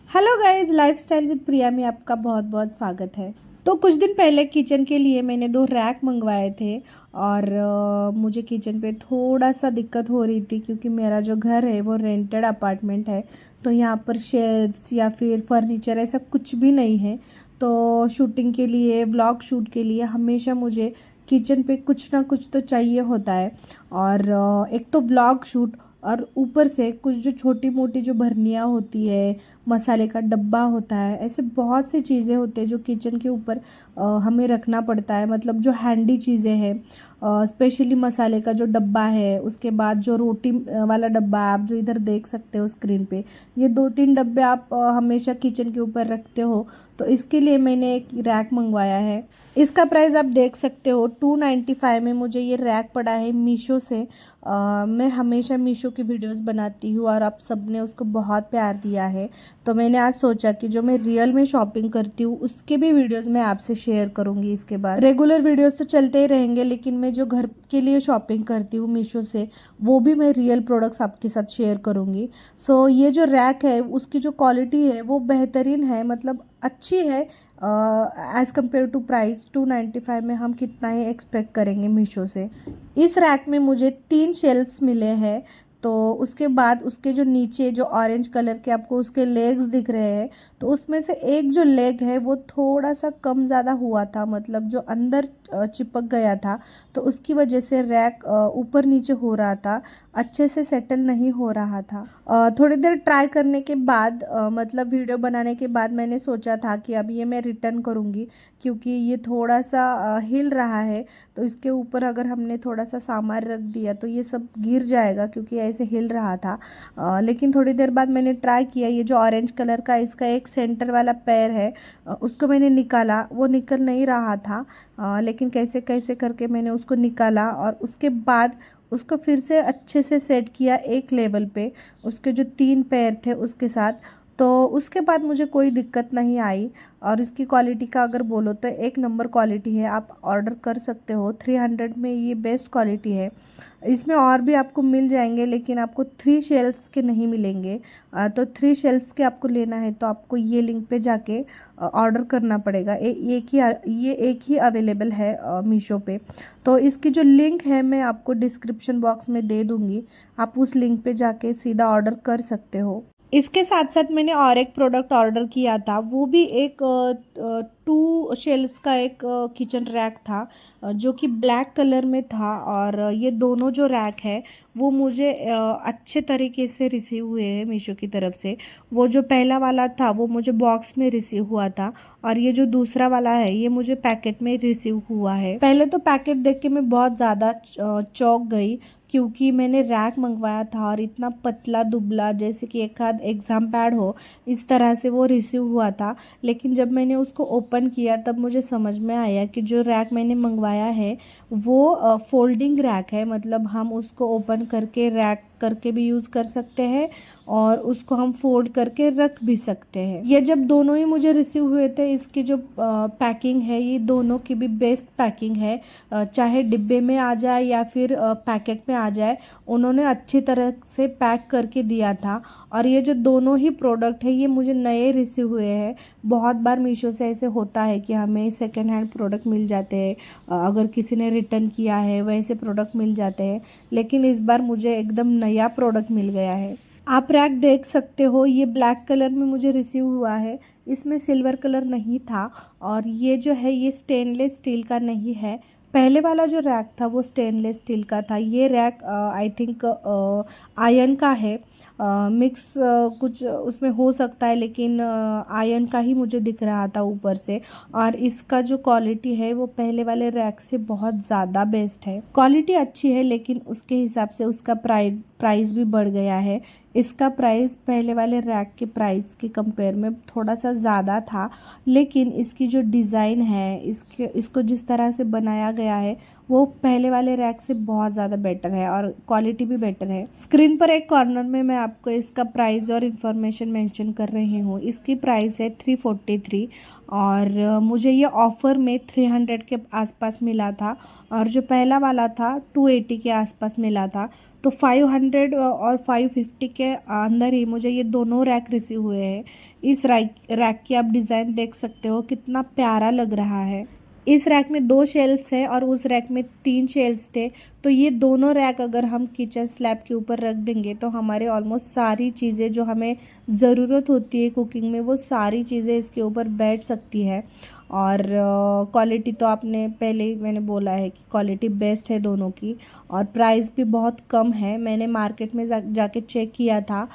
Hello guys, lifestyle with प्रिया में आपका बहुत बहुत स्वागत है। तो कुछ दिन पहले किचन के लिए मैंने 2 रैक मंगवाए थे और मुझे किचन पे थोड़ा सा दिक्कत हो रही थी क्योंकि मेरा जो घर है वो रेंटेड अपार्टमेंट है। तो यहाँ पर शेल्फ्स या फिर फर्नीचर ऐसा कुछ भी नहीं है। तो शूटिंग के लिए, व्लॉग शूट के लिए हमेशा मुझे किचन पे कुछ ना कुछ तो चाहिए होता है। और एक तो व्लॉग शूट और ऊपर से कुछ जो छोटी मोटी जो भरनियाँ होती है, मसाले का डब्बा होता है, ऐसे बहुत सी चीज़ें होती हैं जो किचन के ऊपर हमें रखना पड़ता है। मतलब जो हैंडी चीज़ें हैं, स्पेशली मसाले का जो डब्बा है, उसके बाद जो रोटी वाला डब्बा है, आप जो इधर देख सकते हो स्क्रीन पे, ये 2-3 डब्बे आप हमेशा किचन के ऊपर रखते हो। तो इसके लिए मैंने एक रैक मंगवाया है। इसका प्राइस आप देख सकते हो 295 में मुझे ये रैक पड़ा है मीशो से। मैं हमेशा मीशो की वीडियोस बनाती हूँ और आप सब ने उसको बहुत प्यार दिया है। तो मैंने आज सोचा कि जो मैं रियल में शॉपिंग करती हूँ उसके भी वीडियोस मैं आपसे शेयर करूँगी। इसके बाद रेगुलर वीडियोस तो चलते ही रहेंगे, लेकिन मैं जो घर के लिए शॉपिंग करती हूँ मीशो से, वो भी मैं रियल प्रोडक्ट्स आपके साथ शेयर करूँगी। सो ये जो रैक है उसकी जो क्वालिटी है वो बेहतरीन है, मतलब अच्छी है। एज़ कम्पेयर टू प्राइस 295 में हम कितना ही एक्सपेक्ट करेंगे मीशो से। इस रैक में मुझे 3 शेल्फ्स मिले हैं। तो उसके बाद उसके जो नीचे जो ऑरेंज कलर के आपको उसके लेग्स दिख रहे हैं, तो उसमें से एक जो लेग है वो थोड़ा सा कम ज़्यादा हुआ था, मतलब जो अंदर चिपक गया था। तो उसकी वजह से रैक ऊपर नीचे हो रहा था, अच्छे से सेटल नहीं हो रहा था। थोड़ी देर ट्राई करने के बाद, मतलब वीडियो बनाने के बाद, मैंने सोचा था कि अब ये मैं रिटर्न करूँगी क्योंकि ये थोड़ा सा हिल रहा है। तो इसके ऊपर अगर हमने थोड़ा सा सामान रख दिया तो ये सब गिर जाएगा क्योंकि ऐसे हिल रहा था। लेकिन थोड़ी देर बाद मैंने ट्राई किया, ये जो ऑरेंज कलर का इसका एक सेंटर वाला पैर है, उसको मैंने निकाला, वो निकल नहीं रहा था। लेकिन कैसे कैसे करके मैंने उसको निकाला और उसके बाद उसको फिर से अच्छे से सेट किया एक लेवल पे, उसके जो 3 पैर थे उसके साथ। तो उसके बाद मुझे कोई दिक्कत नहीं आई। और इसकी क्वालिटी का अगर बोलो तो एक नंबर क्वालिटी है, आप ऑर्डर कर सकते हो। 300 में ये बेस्ट क्वालिटी है। इसमें और भी आपको मिल जाएंगे लेकिन आपको 3 शेल्फ्स के नहीं मिलेंगे। तो 3 शेल्फ्स के आपको लेना है तो आपको ये लिंक पे जाके ऑर्डर करना पड़ेगा। ये एक ही अवेलेबल है मीशो पे। तो इसकी जो लिंक है मैं आपको डिस्क्रिप्शन बॉक्स में दे दूँगी, आप उस लिंक पे जाके सीधा ऑर्डर कर सकते हो। इसके साथ साथ मैंने और एक प्रोडक्ट ऑर्डर किया था, वो भी एक 2 शेल्स का एक किचन रैक था, जो कि ब्लैक कलर में था। और ये दोनों जो रैक है वो मुझे अच्छे तरीके से रिसीव हुए हैं मीशो की तरफ से। वो जो पहला वाला था वो मुझे बॉक्स में रिसीव हुआ था और ये जो दूसरा वाला है ये मुझे पैकेट में रिसीव हुआ है। पहले तो पैकेट देख के मैं बहुत ज़्यादा चौंक गई क्योंकि मैंने रैक मंगवाया था और इतना पतला दुबला, जैसे कि एक आध एग्ज़ाम पैड हो, इस तरह से वो रिसीव हुआ था। लेकिन जब मैंने उसको ओपन किया तब मुझे समझ में आया कि जो रैक मैंने मंगवाया है वो फोल्डिंग रैक है, मतलब हम उसको ओपन करके रैक करके भी यूज़ कर सकते हैं और उसको हम फोल्ड करके रख भी सकते हैं। ये जब दोनों ही मुझे रिसीव हुए थे, इसकी जो पैकिंग है ये दोनों की भी बेस्ट पैकिंग है। चाहे डिब्बे में आ जाए या फिर पैकेट में आ जाए, उन्होंने अच्छी तरह से पैक करके दिया था। और ये जो दोनों ही प्रोडक्ट है ये मुझे नए रिसीव हुए हैं। बहुत बार मीशो से ऐसे होता है कि हमें सेकेंड हैंड प्रोडक्ट मिल जाते हैं, अगर किसी ने रिटर्न किया है वैसे प्रोडक्ट मिल जाते हैं, लेकिन इस बार मुझे एकदम नया प्रोडक्ट मिल गया है। आप रैक देख सकते हो, ये ब्लैक कलर में मुझे रिसीव हुआ है, इसमें सिल्वर कलर नहीं था। और ये जो है ये स्टेनलेस स्टील का नहीं है। पहले वाला जो रैक था वो स्टेनलेस स्टील का था। ये रैक आई थिंक आयरन का है। मिक्स कुछ उसमें हो सकता है, लेकिन आयरन का ही मुझे दिख रहा था ऊपर से। और इसका जो क्वालिटी है वो पहले वाले रैक से बहुत ज़्यादा बेस्ट है। क्वालिटी अच्छी है लेकिन उसके हिसाब से उसका प्राइस भी बढ़ गया है। इसका प्राइस पहले वाले रैक के प्राइस के कंपेयर में थोड़ा सा ज़्यादा था, लेकिन इसकी जो डिज़ाइन है, इसको जिस तरह से बनाया गया है वो पहले वाले रैक से बहुत ज़्यादा बेटर है और क्वालिटी भी बेटर है। स्क्रीन पर एक कॉर्नर में मैं आपको इसका प्राइस और इन्फॉर्मेशन मेंशन कर रही हूँ। इसकी प्राइस है 343 और मुझे ये ऑफ़र में 300 के आसपास मिला था। और जो पहला वाला था 280 के आसपास मिला था। तो 500 और 550 के अंदर ही मुझे ये दोनों रैक रिसीव हुए हैं। इस रैक की आप डिज़ाइन देख सकते हो, कितना प्यारा लग रहा है। इस रैक में 2 शेल्फ्स है और उस रैक में 3 शेल्फ्स थे। तो ये दोनों रैक अगर हम किचन स्लैब के ऊपर रख देंगे तो हमारे ऑलमोस्ट सारी चीज़ें जो हमें ज़रूरत होती है कुकिंग में, वो सारी चीज़ें इसके ऊपर बैठ सकती है। और क्वालिटी तो आपने पहले ही मैंने बोला है कि क्वालिटी बेस्ट है दोनों की, और प्राइस भी बहुत कम है। मैंने मार्केट में जाके चेक किया था,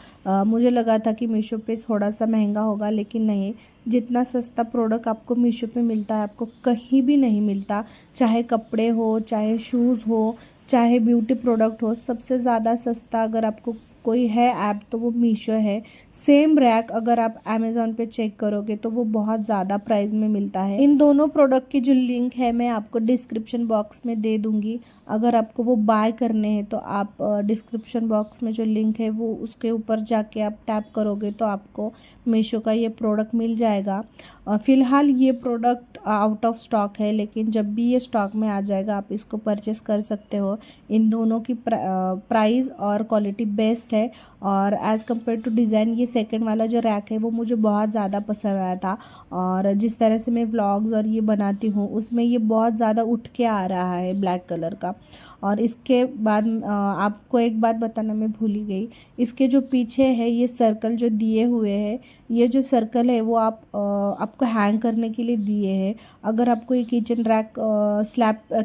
मुझे लगा था कि मीशो पे थोड़ा सा महंगा होगा, लेकिन नहीं, जितना सस्ता प्रोडक्ट आपको मीशो पे मिलता है आपको कहीं भी नहीं मिलता। चाहे कपड़े हो, चाहे शूज़ हो, चाहे ब्यूटी प्रोडक्ट हो, सबसे ज़्यादा सस्ता अगर आपको कोई है ऐप तो वो मीशो है। सेम रैक अगर आप अमेज़ॉन पे चेक करोगे तो वो बहुत ज़्यादा प्राइस में मिलता है। इन दोनों प्रोडक्ट की जो लिंक है मैं आपको डिस्क्रिप्शन बॉक्स में दे दूँगी। अगर आपको वो बाय करने हैं तो आप डिस्क्रिप्शन बॉक्स में जो लिंक है वो उसके ऊपर जाके आप टैप करोगे तो आपको मीशो का ये प्रोडक्ट मिल जाएगा। फ़िलहाल ये प्रोडक्ट आउट ऑफ स्टॉक है, लेकिन जब भी ये स्टॉक में आ जाएगा आप इसको परचेस कर सकते हो। इन दोनों की प्राइस और क्वालिटी बेस्ट है। और एज़ कम्पेयर टू डिज़ाइन ये सेकंड वाला जो रैक है वो मुझे बहुत ज़्यादा पसंद आया था। और जिस तरह से मैं व्लॉग्स और ये बनाती हूँ उसमें ये बहुत ज़्यादा उठ के आ रहा है ब्लैक कलर का। और इसके बाद आपको एक बात बताना मैं भूल ही गई, इसके जो पीछे है ये सर्कल जो दिए हुए हैं, ये जो सर्कल है वो आपको हैंग करने के लिए दिए हैं। अगर आपको ये किचन रैक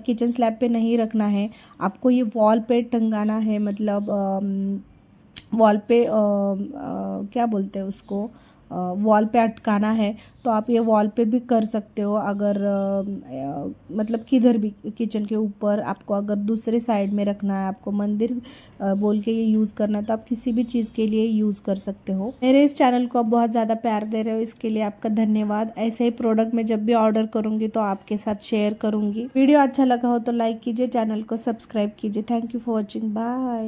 किचन स्लैब पे नहीं रखना है, आपको ये वॉल पे टंगाना है, मतलब वॉल पे क्या बोलते हैं उसको, वॉल पे अटकाना है, तो आप ये वॉल पे भी कर सकते हो। अगर मतलब किधर भी किचन के ऊपर आपको अगर दूसरे साइड में रखना है, आपको मंदिर बोल के ये यूज़ करना है, तो आप किसी भी चीज़ के लिए यूज़ कर सकते हो। मेरे इस चैनल को आप बहुत ज़्यादा प्यार दे रहे हो, इसके लिए आपका धन्यवाद। ऐसे ही प्रोडक्ट मैं जब भी ऑर्डर करूँगी तो आपके साथ शेयर करूँगी। वीडियो अच्छा लगा हो तो लाइक कीजिए, चैनल को सब्सक्राइब कीजिए। Thank you for watching, bye.